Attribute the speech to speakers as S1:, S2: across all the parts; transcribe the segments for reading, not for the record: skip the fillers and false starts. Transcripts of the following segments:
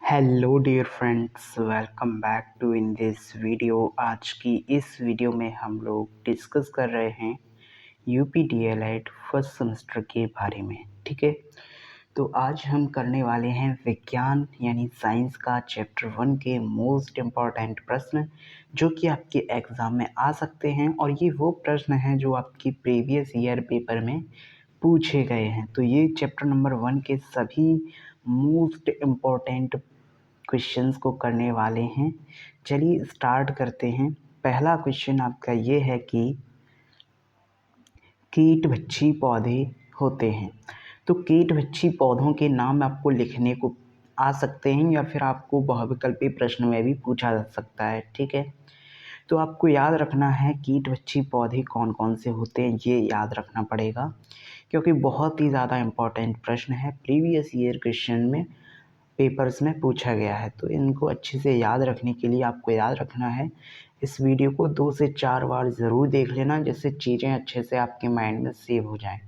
S1: Hello dear friends, welcome back to in this video. आज की इस वीडियो में हम लोग डिस्कस कर रहे हैं यूपी डीएलएड फर्स्ट सेमेस्टर के बारे में। ठीक है, तो आज हम करने वाले हैं विज्ञान यानी साइंस का चैप्टर 1 के मोस्ट इम्पॉर्टेंट प्रश्न जो कि आपके एग्ज़ाम में आ सकते हैं। और ये वो प्रश्न हैं जो आपकी प्रीवियस ईयर पेपर में पूछे गए हैं। तो ये चैप्टर नंबर 1 के सभी मोस्ट इम्पॉर्टेंट क्वेश्चंस को करने वाले हैं। चलिए स्टार्ट करते हैं। पहला क्वेश्चन आपका ये है कि कीटभक्षी पौधे होते हैं। तो कीटभक्षी पौधों के नाम आपको लिखने को आ सकते हैं या फिर आपको बहुविकल्पी प्रश्न में भी पूछा जा सकता है। ठीक है, तो आपको याद रखना है कीटभक्षी पौधे कौन कौन से होते हैं, ये याद रखना पड़ेगा क्योंकि बहुत ही ज़्यादा इम्पोर्टेंट प्रश्न है। प्रीवियस ईयर क्वेश्चन में पेपर्स में पूछा गया है, तो इनको अच्छे से याद रखने के लिए आपको याद रखना है। इस वीडियो को 2 से 4 बार ज़रूर देख लेना जिससे चीज़ें अच्छे से आपके माइंड में सेव हो जाएं।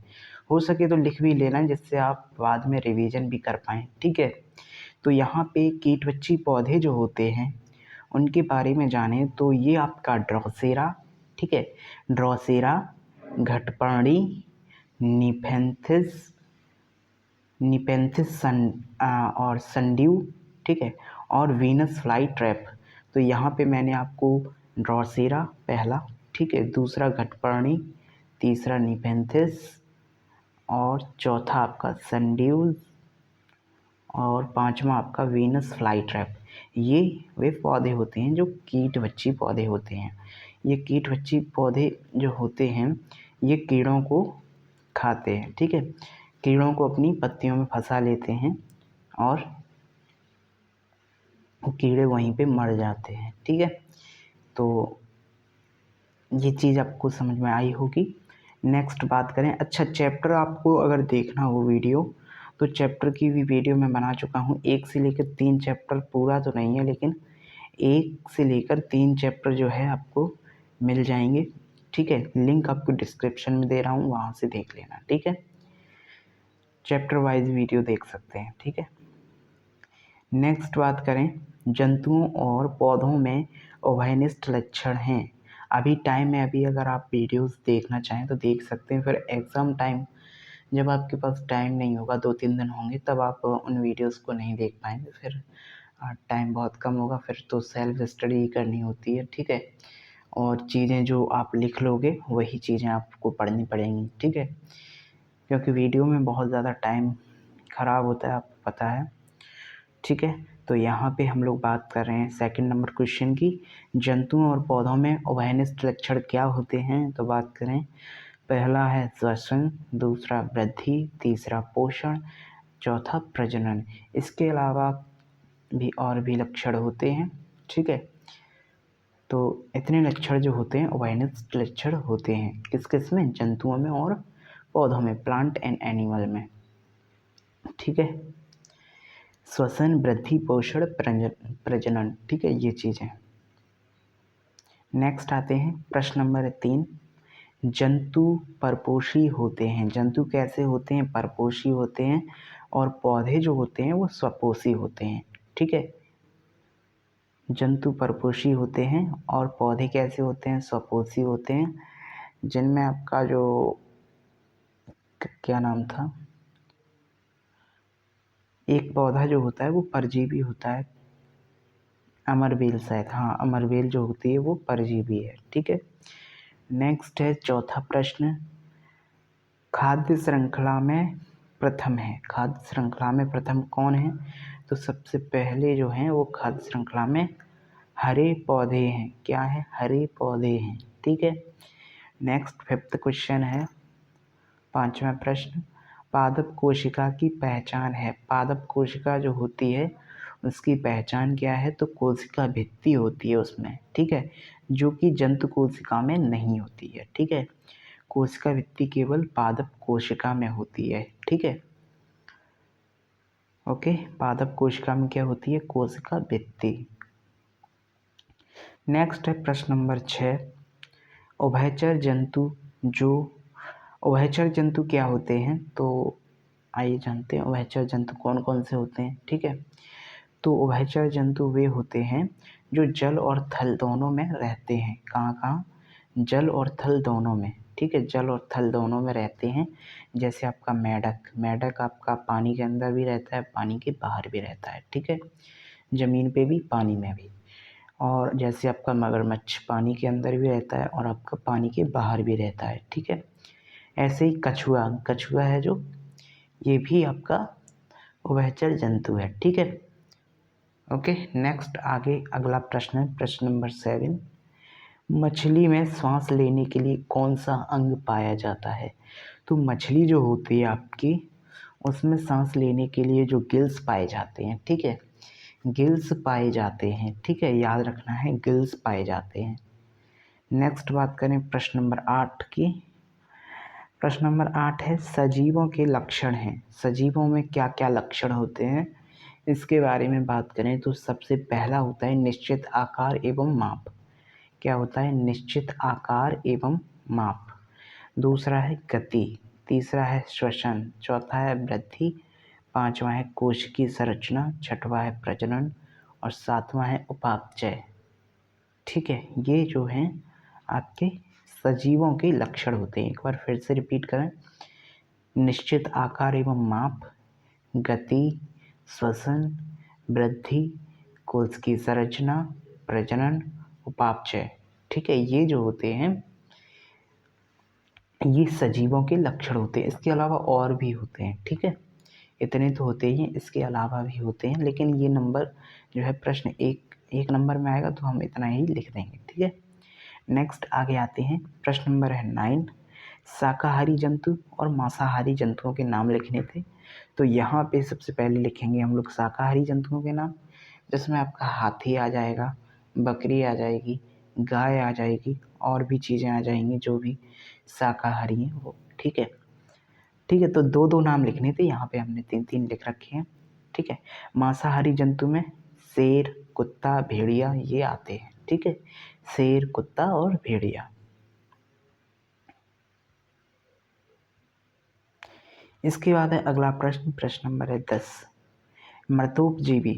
S1: हो सके तो लिख भी लेना जिससे आप बाद में रिवीजन भी कर पाएँ। ठीक है, तो यहाँ पे कीटभक्षी पौधे जो होते हैं उनके बारे में जाने तो ये आपका ड्रोसेरा, ठीक है, ड्रोसेरा, घटपर्णी, निफेंथिस निपेंथिस और सनड्यू, ठीक है, और वीनस फ्लाई ट्रैप। तो यहाँ पे मैंने आपको ड्रोसेरा पहला, ठीक है, दूसरा घटपर्णी, तीसरा निपेंथिस और चौथा आपका सनड्यूज और पांचवा आपका वीनस फ्लाई ट्रैप। ये वे पौधे होते हैं जो कीटभक्षी पौधे होते हैं। ये कीटभक्षी पौधे जो होते हैं ये कीड़ों को खाते हैं। ठीक है, कीड़ों को अपनी पत्तियों में फंसा लेते हैं और कीड़े वहीं पे मर जाते हैं। ठीक है, तो ये चीज़ आपको समझ में आई होगी। नेक्स्ट बात करें, अच्छा चैप्टर आपको अगर देखना हो वीडियो तो चैप्टर की भी वीडियो मैं बना चुका हूँ। 1 से लेकर 3 चैप्टर, पूरा तो नहीं है लेकिन 1 से लेकर 3 चैप्टर जो है आपको मिल जाएंगे। ठीक है, लिंक आपको डिस्क्रिप्शन में दे रहा हूँ, वहाँ से देख लेना। ठीक है, चैप्टर वाइज वीडियो देख सकते हैं। ठीक है, नेक्स्ट बात करें, जंतुओं और पौधों में उभयनिष्ठ लक्षण हैं। अभी टाइम है, अभी अगर आप वीडियोस देखना चाहें तो देख सकते हैं। फिर एग्ज़ाम टाइम जब आपके पास टाइम नहीं होगा, 2-3 दिन होंगे, तब आप उन वीडियोस को नहीं देख पाएंगे। फिर टाइम बहुत कम होगा, फिर तो सेल्फ स्टडी करनी होती है। ठीक है, और चीज़ें जो आप लिख लोगे वही चीज़ें आपको पढ़नी पड़ेंगी। ठीक है, क्योंकि वीडियो में बहुत ज़्यादा टाइम ख़राब होता है, आपको पता है। ठीक है, तो यहाँ पे हम लोग बात कर रहे हैं सेकंड नंबर क्वेश्चन की, जंतुओं और पौधों में उभयनिष्ठ लक्षण क्या होते हैं। तो बात करें, पहला है श्वसन, दूसरा वृद्धि, तीसरा पोषण, चौथा प्रजनन। इसके अलावा भी और भी लक्षण होते हैं। ठीक है, तो इतने लक्षण जो होते हैं उभयनिष्ठ लक्षण होते हैं किस किस में, जंतुओं में और पौधों में, प्लांट एंड एनिमल में। ठीक है, श्वसन, वृद्धि, पोषण, प्रजनन। ठीक है, ये चीज़ें। नेक्स्ट आते हैं प्रश्न नंबर 3, जंतु परपोषी होते हैं। जंतु कैसे होते हैं, परपोषी होते हैं, और पौधे जो होते हैं वो स्वपोषी होते हैं। ठीक है, जंतु परपोषी होते हैं और पौधे कैसे होते हैं, स्वपोषी होते हैं, जिनमें आपका जो क्या नाम था, एक पौधा जो होता है वो परजीवी होता है, अमरबेल शायद, हाँ अमरबेल जो होती है वो परजीवी है। ठीक है, नेक्स्ट है चौथा प्रश्न, खाद्य श्रृंखला में प्रथम है। खाद्य श्रृंखला में प्रथम कौन है। तो सबसे पहले जो हैं वो खाद्य श्रृंखला में हरे पौधे हैं। क्या है, हरे पौधे हैं। ठीक है, नेक्स्ट फिफ्थ क्वेश्चन है, पांचवा प्रश्न, पादप कोशिका की पहचान है। पादप कोशिका जो होती है उसकी पहचान क्या है। तो कोशिका भित्ति होती है उसमें। ठीक है, जो कि जंतु कोशिका में नहीं होती है। ठीक है, कोशिका भित्ति केवल पादप कोशिका में होती है। ठीक है, ओके, पादप कोशिका में क्या होती है, कोशिका भित्ति। नेक्स्ट है प्रश्न नंबर 6, उभयचर जंतु जो उभयचर जंतु क्या होते हैं। तो आइए जानते हैं उभयचर जंतु कौन कौन से होते हैं। ठीक है, तो उभयचर जंतु वे होते हैं जो जल और थल दोनों में रहते हैं। कहाँ कहाँ? जल और थल दोनों में, ठीक है, जल और थल दोनों में रहते हैं। जैसे आपका मेंढक, मेंढक आपका पानी के अंदर भी रहता है, पानी के बाहर भी रहता है, ठीक है, ज़मीन पे भी पानी में भी। और जैसे आपका मगरमच्छ पानी के अंदर भी रहता है और आपका पानी के बाहर भी रहता है, ठीक है। ऐसे ही कछुआ, कछुआ है जो, ये भी आपका उभयचर जंतु है, ठीक है। ओके, नेक्स्ट आगे अगला प्रश्न है, प्रश्न नंबर 7। मछली में सांस लेने के लिए कौन सा अंग पाया जाता है? तो मछली जो होती है आपकी, उसमें सांस लेने के लिए जो गिल्स पाए जाते हैं, ठीक है, गिल्स पाए जाते हैं, ठीक है, याद रखना है, गिल्स पाए जाते हैं। नेक्स्ट बात करें प्रश्न नंबर 8 की। प्रश्न नंबर 8 है सजीवों के लक्षण हैं। सजीवों में क्या क्या लक्षण होते हैं, इसके बारे में बात करें तो सबसे पहला होता है निश्चित आकार एवं माप। क्या होता है? निश्चित आकार एवं माप। दूसरा है गति, तीसरा है श्वसन, चौथा है वृद्धि, पांचवा है कोशिकीय संरचना, छठवां है प्रजनन और सातवां है उपापचय, ठीक है। ये जो हैं आपके सजीवों के लक्षण होते हैं। एक बार फिर से रिपीट करें, निश्चित आकार एवं माप, गति, श्वसन, वृद्धि, कोशिकीय संरचना, प्रजनन, उपापचय, ठीक है। ये जो होते हैं ये सजीवों के लक्षण होते हैं। इसके अलावा और भी होते हैं, ठीक है, इतने तो होते ही हैं, इसके अलावा भी होते हैं, लेकिन ये नंबर जो है प्रश्न एक नंबर में आएगा तो हम इतना ही लिख देंगे, ठीक है। नेक्स्ट आगे आते हैं, प्रश्न नंबर है 9। शाकाहारी जंतु और मांसाहारी जंतुओं के नाम लिखने थे। तो यहाँ पे सबसे पहले लिखेंगे हम लोग शाकाहारी जंतुओं के नाम, जिसमें आपका हाथी आ जाएगा, बकरी आ जाएगी, गाय आ जाएगी और भी चीज़ें आ जाएंगी जो भी शाकाहारी हैं वो, ठीक है। ठीक है, तो दो दो नाम लिखने थे, यहाँ पे हमने तीन तीन लिख रखे हैं, ठीक है। मांसाहारी जंतु में शेर, कुत्ता, भेड़िया ये आते हैं, ठीक है, शेर, कुत्ता और भेड़िया। इसके बाद है अगला प्रश्न, प्रश्न नंबर है 10। मृतोपजीवी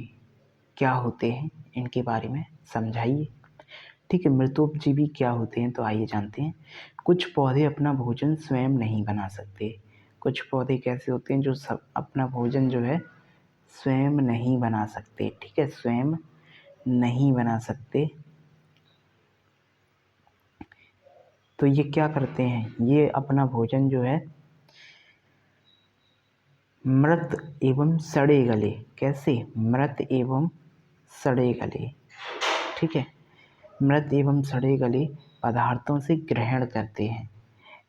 S1: क्या होते हैं, इनके बारे में समझाइए, ठीक है। मृतोपजीवी क्या होते हैं, तो आइए जानते हैं। कुछ पौधे अपना भोजन स्वयं नहीं बना सकते। कुछ पौधे कैसे होते हैं जो सब अपना भोजन जो है स्वयं नहीं बना सकते, ठीक है, स्वयं नहीं बना सकते। तो ये क्या करते हैं, ये अपना भोजन जो है मृत एवं सड़े गले, कैसे? मृत एवं सड़े गले, ठीक है, मृत एवं सड़े गले पदार्थों से ग्रहण करते हैं।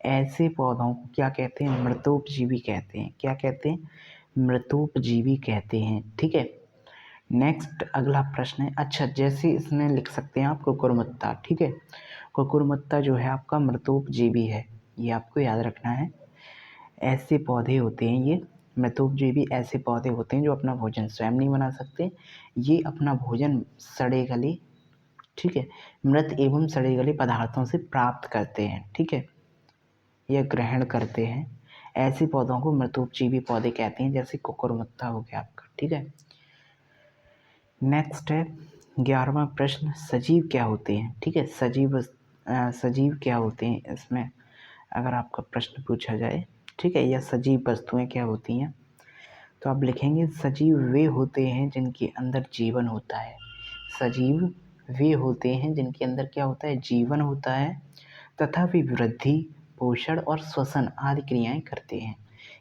S1: ऐसे पौधों को क्या कहते हैं? मृतोपजीवी कहते हैं। क्या कहते हैं? मृतोपजीवी कहते हैं, ठीक है। नेक्स्ट अगला प्रश्न है, अच्छा जैसे इसमें लिख सकते हैं आप कुकुरमुत्ता, ठीक है, कुकुरमुत्ता जो है आपका मृतोपजीवी है, ये आपको याद रखना है। ऐसे पौधे होते हैं ये मृतोपजीवी, ऐसे पौधे होते हैं जो अपना भोजन स्वयं नहीं बना सकते, ये अपना भोजन सड़े गले, ठीक है, मृत एवं सड़े गले पदार्थों से प्राप्त करते हैं, ठीक है, यह ग्रहण करते हैं। ऐसे पौधों को मृतोपजीवी पौधे कहते हैं, जैसे कुकुरमुत्ता हो गया आपका, ठीक है। नेक्स्ट है 11वां प्रश्न, सजीव क्या होते हैं, ठीक है, सजीव क्या होते हैं, इसमें अगर आपका प्रश्न पूछा जाए, ठीक है, या सजीव वस्तुएं क्या होती हैं, तो आप लिखेंगे सजीव वे होते हैं जिनके अंदर जीवन होता है। सजीव वे होते हैं जिनके अंदर क्या होता है? जीवन होता है, तथा वे वृद्धि, पोषण और श्वसन आदि क्रियाएं करते हैं।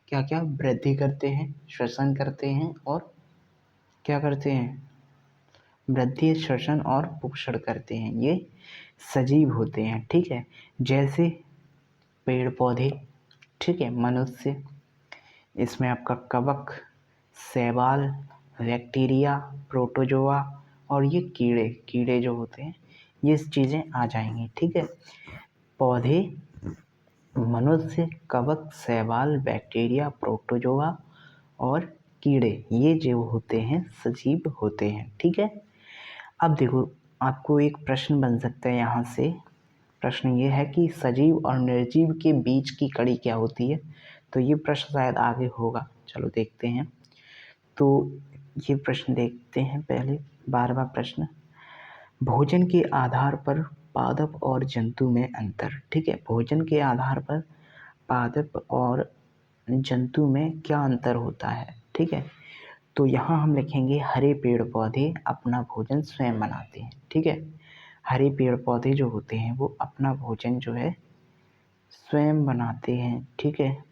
S1: क्या क्या? वृद्धि करते हैं, श्वसन करते हैं और क्या करते हैं? वृद्धि, श्वसन और पोषण करते हैं। ये सजीव होते हैं, ठीक है। जैसे पेड़ पौधे, ठीक है, मनुष्य, इसमें आपका कवक, शैवाल, बैक्टीरिया, प्रोटोजोआ और ये कीड़े, कीड़े जो होते हैं ये चीज़ें आ जाएंगी, ठीक है। पौधे, मनुष्य, कवक, शैवाल, बैक्टीरिया, प्रोटोजोआ और कीड़े, ये जो होते हैं सजीव होते हैं, ठीक है। अब देखो, आपको एक प्रश्न बन सकता है यहाँ से। प्रश्न ये है कि सजीव और निर्जीव के बीच की कड़ी क्या होती है, तो ये प्रश्न शायद आगे होगा, चलो देखते हैं। तो ये प्रश्न देखते हैं पहले। 12वां प्रश्न, भोजन के आधार पर पादप और जंतु में अंतर। ठीक है, भोजन के आधार पर पादप और जंतु में क्या अंतर होता है। ठीक है, तो यहाँ हम लिखेंगे हरे पेड़ पौधे अपना भोजन स्वयं बनाते हैं। ठीक है, हरे पेड़ पौधे जो होते हैं वो अपना भोजन जो है स्वयं बनाते हैं। ठीक है,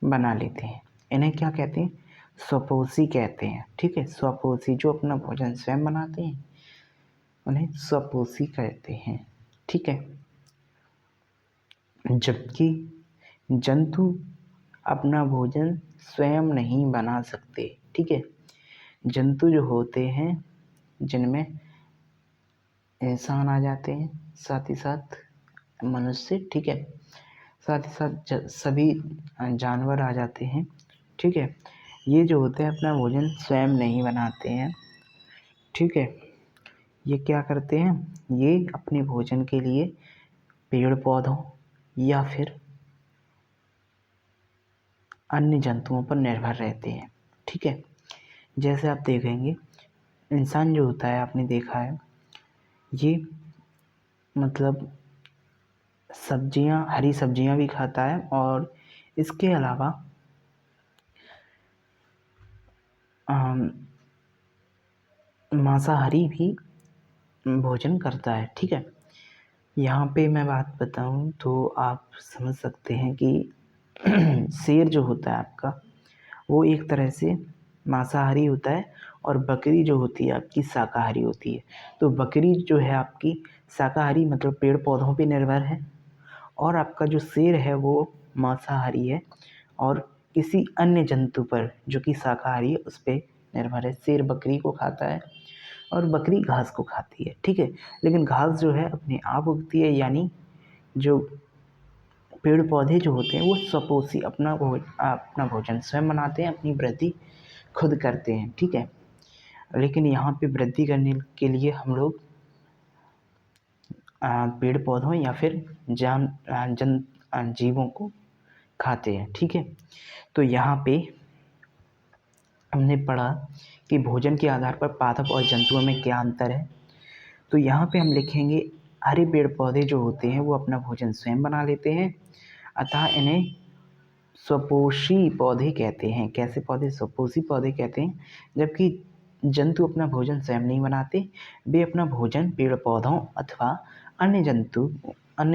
S1: बना लेते हैं। इन्हें क्या कहते हैं, स्वपोषी कहते हैं। ठीक है, स्वपोषी जो अपना भोजन स्वयं बनाते हैं उन्हें स्वपोषी कहते हैं। ठीक है, जबकि जंतु अपना भोजन स्वयं नहीं बना सकते। ठीक है, जंतु जो होते हैं जिनमें इंसान आ जाते हैं, साथ ही साथ मनुष्य, ठीक है, साथ ही साथ सभी जानवर आ जाते हैं। ठीक है, ये जो होते हैं अपना भोजन स्वयं नहीं बनाते हैं। ठीक है, ये क्या करते हैं, ये अपने भोजन के लिए पेड़ पौधों या फिर अन्य जंतुओं पर निर्भर रहते हैं। ठीक है, जैसे आप देखेंगे इंसान जो होता है, आपने देखा है, ये मतलब सब्जियां, हरी सब्जियां भी खाता है और इसके अलावा मांसाहारी भी भोजन करता है। ठीक है, यहाँ पे मैं बात बताऊँ तो आप समझ सकते हैं कि शेर जो होता है आपका, वो एक तरह से मांसाहारी होता है और बकरी जो होती है आपकी शाकाहारी होती है। तो बकरी जो है आपकी शाकाहारी मतलब पेड़ पौधों पे निर्भर है, और आपका जो शेर है वो मांसाहारी है और किसी अन्य जंतु पर जो कि शाकाहारी है उस पर निर्भर है। शेर बकरी को खाता है और बकरी घास को खाती है। ठीक है, लेकिन घास जो है अपने आप उगती है, यानी जो पेड़ पौधे जो होते हैं वो स्वपोषी अपना भोजन स्वयं बनाते हैं, अपनी वृद्धि खुद करते हैं। ठीक है, लेकिन यहाँ पे वृद्धि करने के लिए हम लोग पेड़ पौधों या फिर जीवों को खाते हैं। ठीक है, तो यहाँ पे हमने पढ़ा कि भोजन के आधार पर पादप और जंतुओं में क्या अंतर है। तो यहाँ पे हम लिखेंगे हरे पेड़ पौधे जो होते हैं वो अपना भोजन स्वयं बना लेते हैं, अतः इन्हें स्वपोषी पौधे कहते हैं। कैसे पौधे, स्वपोषी पौधे कहते हैं। जबकि जंतु अपना भोजन स्वयं नहीं बनाते, वे अपना भोजन पेड़ पौधों अथवा अन्य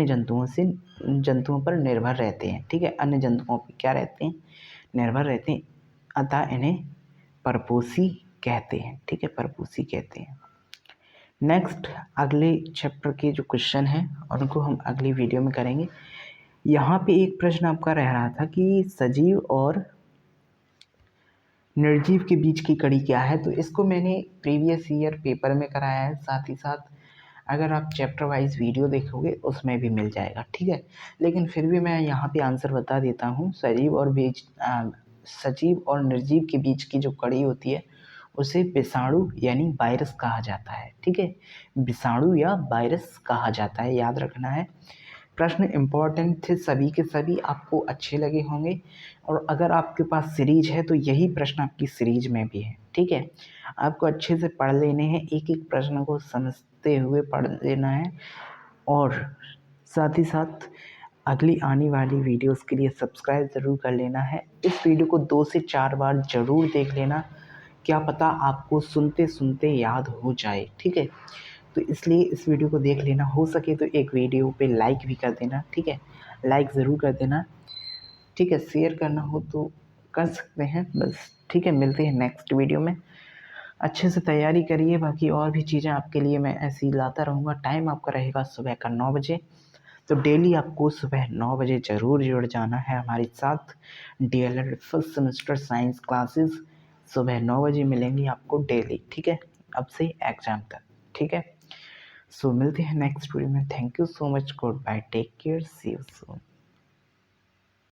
S1: जंतुओं पर निर्भर रहते हैं। ठीक है, अन्य जंतुओं पर क्या रहते हैं, निर्भर रहते हैं, अतः इन्हें परपोषी कहते हैं। ठीक है, परपोषी कहते हैं। नेक्स्ट अगले चैप्टर के जो क्वेश्चन हैं उनको हम अगली वीडियो में करेंगे। यहाँ पे एक प्रश्न आपका रह रहा था कि सजीव और निर्जीव के बीच की कड़ी क्या है, तो इसको मैंने प्रीवियस ईयर पेपर में कराया है। साथ ही साथ अगर आप चैप्टर वाइज वीडियो देखोगे उसमें भी मिल जाएगा। ठीक है, लेकिन फिर भी मैं यहाँ पे आंसर बता देता हूँ। सजीव और निर्जीव के बीच की जो कड़ी होती है उसे विषाणु यानी वायरस कहा जाता है। ठीक है, विषाणु या वायरस कहा जाता है, याद रखना है। प्रश्न इम्पोर्टेंट थे, सभी के सभी आपको अच्छे लगे होंगे, और अगर आपके पास सीरीज है तो यही प्रश्न आपकी सीरीज में भी है। ठीक है, आपको अच्छे से पढ़ लेने हैं, एक एक प्रश्न को समझते हुए पढ़ लेना है, और साथ ही साथ अगली आने वाली वीडियोस के लिए सब्सक्राइब ज़रूर कर लेना है। इस वीडियो को 2 से 4 बार ज़रूर देख लेना, क्या पता आपको सुनते सुनते याद हो जाए। ठीक है, तो इसलिए इस वीडियो को देख लेना, हो सके तो एक वीडियो पे लाइक भी कर देना। ठीक है, लाइक ज़रूर कर देना। ठीक है, शेयर करना हो तो कर सकते हैं बस। ठीक है, मिलते हैं नेक्स्ट वीडियो में। अच्छे से तैयारी करिए, बाकी और भी चीज़ें आपके लिए मैं ऐसी लाता रहूँगा। टाइम आपका रहेगा सुबह का 9 बजे, तो डेली आपको सुबह 9 बजे ज़रूर जुड़ जाना है हमारे साथ। DLED first semester science classes सुबह 9 बजे मिलेंगी आपको डेली। ठीक है, अब से एग्ज़ाम तक। ठीक है, सो मिलते हैं नेक्स्ट वीडियो में। Thank you so much, good bye, take care, see you soon.